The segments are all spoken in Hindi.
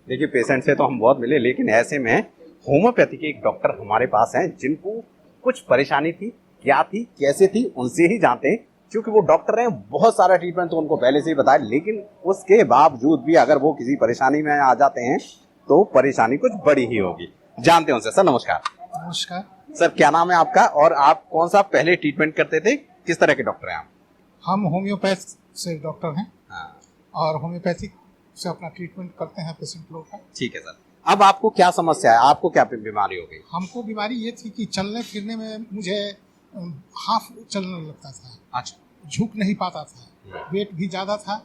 देखिए पेशेंट से तो हम बहुत मिले, लेकिन ऐसे में होम्योपैथी के एक डॉक्टर हमारे पास हैं जिनको कुछ परेशानी थी, क्या थी, कैसे थी, उनसे ही जानते हैं। क्योंकि वो डॉक्टर हैं, बहुत सारा ट्रीटमेंट तो उनको पहले से ही बताया, लेकिन उसके बावजूद भी अगर वो किसी परेशानी में आ जाते हैं तो परेशानी कुछ बड़ी ही होगी। जानते हैं उनसे। सर नमस्कार। नमस्कार सर क्या नाम है आपका और आप कौन सा पहले ट्रीटमेंट करते थे, किस तरह के डॉक्टर हैं आप? हम होम्योपैथ से डॉक्टर हैं हाँ। और होम्योपैथिक से अपना ट्रीटमेंट करते हैं पेशेंट लोग का। ठीक है सर। अब आपको क्या समस्या है, आपको क्या बीमारी हो गई? हमको बीमारी ये थी कि चलने फिरने में मुझे हाफ चलने लगता था। अच्छा। झुक नहीं पाता था, वेट भी ज़्यादा था,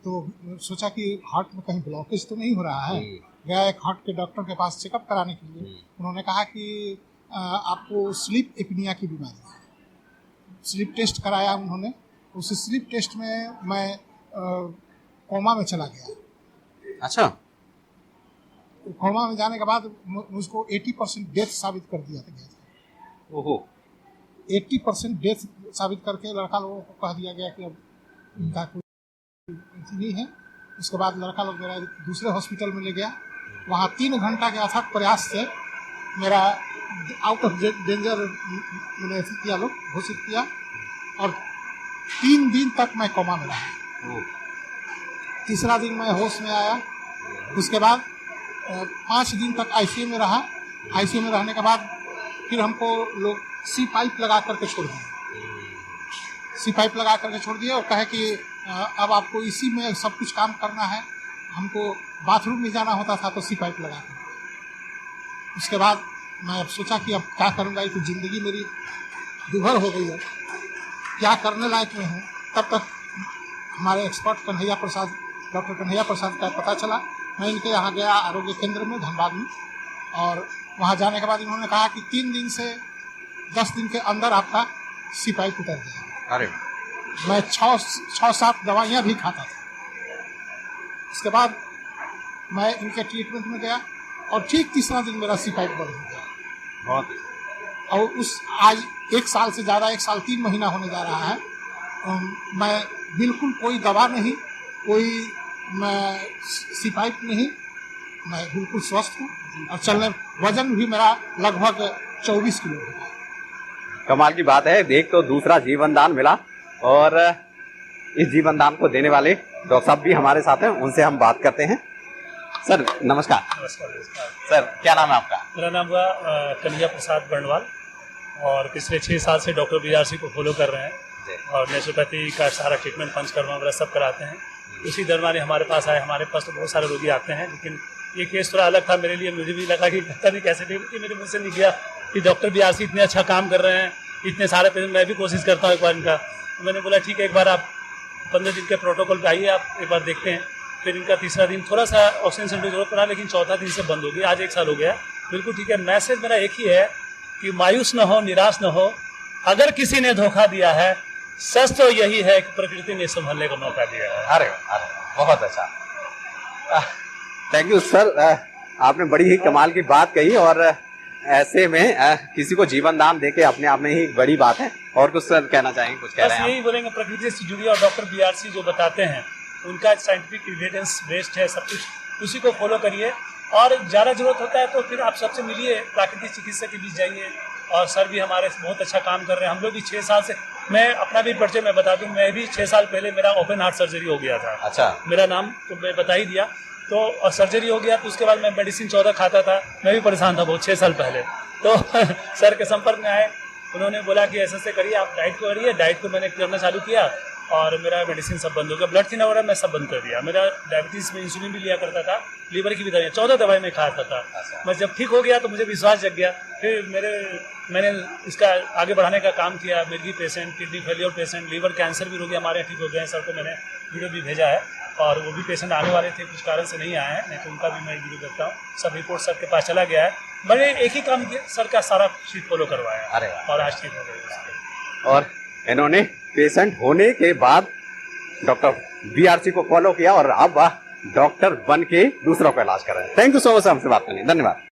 तो सोचा कि हार्ट में कहीं ब्लॉकेज तो नहीं हो रहा है। गया एक हार्ट के डॉक्टर के पास चेकअप कराने के लिए। उन्होंने कहा कि आपको स्लीप एपनिया की बीमारी है। स्लीप टेस्ट कराया उन्होंने। उस स्लीप टेस्ट में मैं कोमा में चला गया। अच्छा। कोमा में जाने के बाद मुझको 80% डेथ साबित कर दिया गया था। ओहो। 80% डेथ साबित करके लड़का लोगों को कह दिया गया कि अब इनका कोई नहीं है। उसके बाद लड़का लोग मेरा दूसरे हॉस्पिटल में ले गया। वहाँ 3 घंटा के अथक प्रयास से मेरा आउट ऑफ डेंजर मैंने किया, लोग घोषित किया, और 3 दिन तक मैं कोमा में रहा। तीसरा दिन मैं होश में आया। उसके बाद 5 दिन तक आईसीयू में रहा। आईसीयू में रहने के बाद फिर हमको लोग सी पाइप लगा करके छोड़ दिए। सी पाइप लगा करके छोड़ दिए और कहे कि अब आपको इसी में सब कुछ काम करना है। हमको बाथरूम में जाना होता था तो सी पाइप लगा कर। उसके बाद मैं अब सोचा कि अब क्या करूँगा, ये तो ज़िंदगी मेरी दुभर हो गई है, क्या करने लायक में हूँ। तब तक हमारे एक्सपर्ट डॉक्टर कन्हैया प्रसाद का पता चला। मैं इनके यहाँ गया आरोग्य केंद्र में धनबाद में, और वहाँ जाने के बाद इन्होंने कहा कि 3 दिन से 10 दिन के अंदर आपका सी पाइप उतर गया। अरे। मैं 6-7 दवाइयाँ भी खाता था। उसके बाद मैं इनके ट्रीटमेंट में गया और ठीक तीसरा दिन मेरा सी पाइप बंद हो गया। बहुत। और उस आज 1 साल से ज़्यादा, 1 साल 3 महीना होने जा रहा है। मैं बिल्कुल कोई दवा नहीं, कोई मैं सी पाइप नहीं, मैं बिल्कुल स्वस्थ हूँ। और चलने वजन भी मेरा लगभग 24 किलो है। कमाल की बात है। देख तो दूसरा जीवन दान मिला, और इस जीवन दान को देने वाले डॉक्टर साहब भी हमारे साथ हैं, उनसे हम बात करते हैं। सर नमस्कार। नमस्कार। सर क्या नाम है आपका? मेरा नाम हुआ कन्हैया प्रसाद बंडवाल, और पिछले 6 साल से डॉक्टर बीआरसी को फॉलो कर रहे हैं और नेचुरोपैथी का सारा ट्रीटमेंट पंचकर्मा वगैरह सब कराते हैं। उसी दरमियान हमारे पास आए। हमारे पास तो बहुत सारे रोगी आते हैं, लेकिन ये केस थोड़ा अलग था मेरे लिए। मुझे भी लगा कि पता नहीं कैसे ठीक, कि मेरे मुँह से नहीं गया कि डॉक्टर बीआरसी इतने अच्छा काम कर रहे हैं, इतने सारे पेशेंट। मैं भी कोशिश करता हूँ एक बार इनका। तो मैंने बोला ठीक है, एक बार आप 15 दिन के प्रोटोकॉल पे आइए, आप एक बार देखते हैं। फिर इनका तीसरा दिन थोड़ा सा ऑक्सीजन सेंटर जरूरत पड़ा, लेकिन चौथा दिन से बंद हो गई। आज 1 साल हो गया, बिल्कुल ठीक है। मैसेज मेरा एक ही है कि मायूस न हो, निराश न हो। अगर किसी ने धोखा दिया है, सच तो यही है कि प्रकृति ने संभलने का मौका दिया है। अरे अरे बहुत अच्छा। Thank you sir. आपने बड़ी ही कमाल की बात कही, और ऐसे में किसी को जीवन दान देके अपने आप में ही एक बड़ी बात है। और कुछ सर कहना चाहेंगे, कुछ कह रहे हैं? यही बोलेंगे, प्रकृति से जुड़ी, और डॉक्टर बीआरसी जो बताते हैं उनका साइंटिफिक एविडेंस बेस्ड है सब कुछ, उसी को फॉलो करिए। और ज़्यादा जरूरत होता है तो फिर आप सबसे मिलिए, प्राकृतिक चिकित्सक के बीच जाइए। और सर भी हमारे बहुत अच्छा काम कर रहे हैं। हम लोग भी 6 साल से, मैं अपना भी परिचय मैं बता दूं, मैं भी 6 साल पहले मेरा ओपन हार्ट सर्जरी हो गया था। अच्छा। मेरा नाम तो मैं बता ही दिया। तो और सर्जरी हो गया, तो उसके बाद मैं मेडिसिन 14 खाता था। मैं भी परेशान था बहुत 6 साल पहले। तो सर के संपर्क में आए, उन्होंने बोला कि ऐसे करिए, आप डाइट को करिए। डाइट को मैंने करना चालू किया, और मेरा मेडिसिन सब बंद हो गया। ब्लड थिनर वगैरह मैं सब बंद कर दिया। मेरा डायबिटीज़ में इंसुलिन भी लिया करता था, लीवर की भी दवाई, 14 दवाई में खाता था। मैं जब ठीक हो गया तो मुझे विश्वास जग गया। फिर मैंने इसका आगे बढ़ाने का काम किया। मिर्गी patient, kidney failure patient, liver cancer भी रोगी हमारे यहाँ ठीक हो गए हैं। सर को मैंने वीडियो भी भेजा है, और वो भी पेशेंट आने वाले थे, कुछ कारण से नहीं आए हैं, नहीं तो उनका भी मैं वीडियो देखता हूँ। सब रिपोर्ट सर के पास चला गया है। मैंने एक ही काम किया, सर का सारा शीट फॉलो करवाया। अरे और आज ठीक हो गए। और इन्होंने पेशेंट होने के बाद डॉक्टर बीआरसी को फॉलो किया, और अब डॉक्टर बन के दूसरों का इलाज कर रहे हैं। थैंक यू सो मच हमसे बात करने, धन्यवाद।